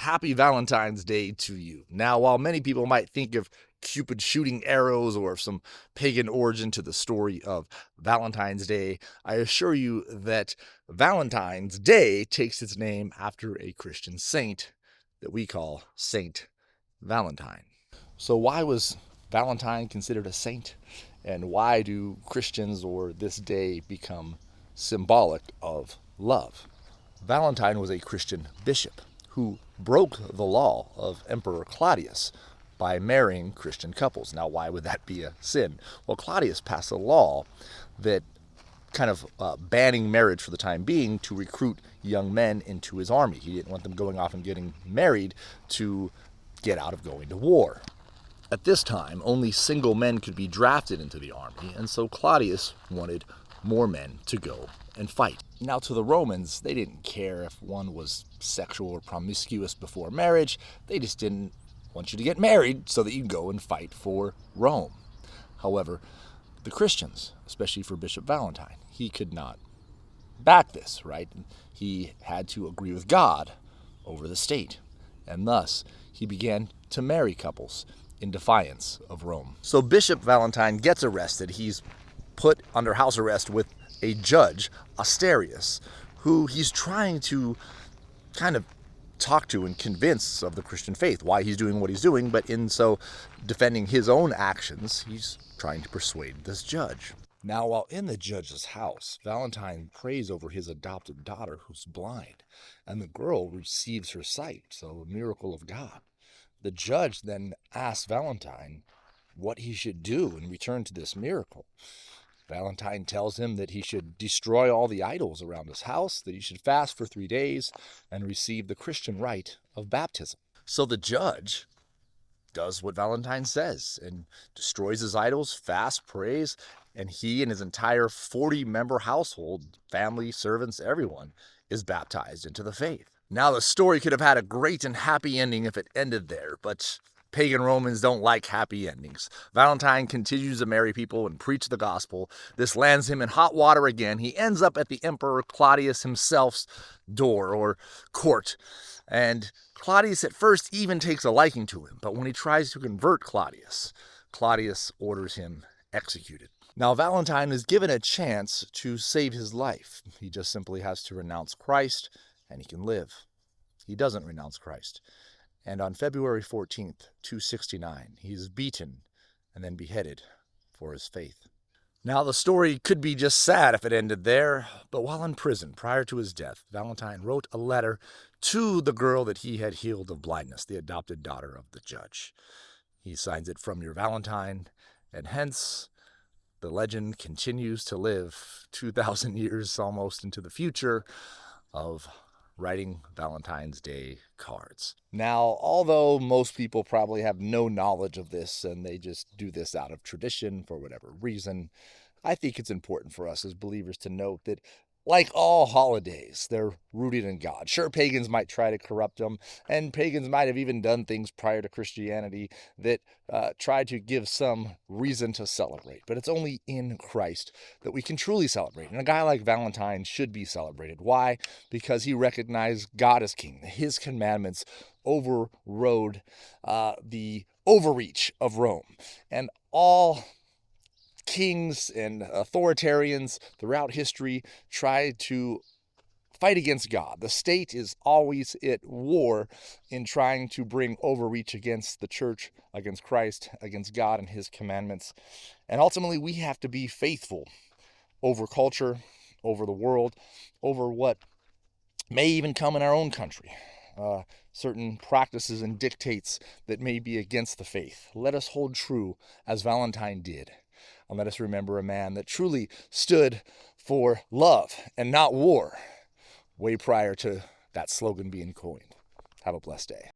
Happy Valentine's Day to you. Now, while many people might think of Cupid shooting arrows or some pagan origin to the story of Valentine's Day, I assure you that Valentine's Day takes its name after a Christian saint that we call Saint Valentine. So why was Valentine considered a saint? And why do Christians or this day become symbolic of love? Valentine was a Christian bishop who broke the law of Emperor Claudius by marrying Christian couples. Now, why would that be a sin? Well, Claudius passed a law that kind of banning marriage for the time being to recruit young men into his army. He didn't want them going off and getting married to get out of going to war. At this time, only single men could be drafted into the army, and so Claudius wanted more men to go and fight. Now, to the Romans, they didn't care if one was sexual or promiscuous before marriage. They just didn't want you to get married so that you go and fight for Rome. However, the Christians, especially for Bishop Valentine, he could not back this, right? He had to agree with God over the state, and thus he began to marry couples in defiance of Rome. So Bishop Valentine gets arrested. He's put under house arrest with a judge, Asterius, who he's trying to kind of talk to and convince of the Christian faith, why he's doing what he's doing, but in so defending his own actions, he's trying to persuade this judge. Now, while in the judge's house, Valentine prays over his adopted daughter who's blind, and the girl receives her sight, so a miracle of God. The judge then asks Valentine what he should do in return to this miracle. Valentine tells him that he should destroy all the idols around his house, that he should fast for 3 days, and receive the Christian rite of baptism. So the judge does what Valentine says and destroys his idols, fasts, prays, and he and his entire 40-member household, family, servants, everyone, is baptized into the faith. Now, the story could have had a great and happy ending if it ended there, but pagan Romans don't like happy endings. Valentine continues to marry people and preach the gospel. This lands him in hot water again. He ends up at the Emperor Claudius himself's door or court. And Claudius at first even takes a liking to him, but when he tries to convert Claudius, Claudius orders him executed. Now, Valentine is given a chance to save his life. He just simply has to renounce Christ and he can live. He doesn't renounce Christ. And on February 14th, 269, he is beaten and then beheaded for his faith. Now, the story could be just sad if it ended there, but while in prison prior to his death, Valentine wrote a letter to the girl that he had healed of blindness, the adopted daughter of the judge. He signs it "From your Valentine," and hence the legend continues to live 2,000 years almost into the future of writing Valentine's Day cards. Now, although most people probably have no knowledge of this and they just do this out of tradition for whatever reason, I think it's important for us as believers to note that, like all holidays, they're rooted in God. Sure, pagans might try to corrupt them, and pagans might have even done things prior to Christianity that try to give some reason to celebrate. But it's only in Christ that we can truly celebrate. And a guy like Valentine should be celebrated. Why? Because he recognized God as king. His commandments overrode the overreach of Rome. And all kings and authoritarians throughout history tried to fight against God. The state is always at war in trying to bring overreach against the church, against Christ, against God and his commandments. And ultimately, we have to be faithful over culture, over the world, over what may even come in our own country. Certain practices and dictates that may be against the faith. Let us hold true as Valentine did. And let us remember a man that truly stood for love and not war, way prior to that slogan being coined. Have a blessed day.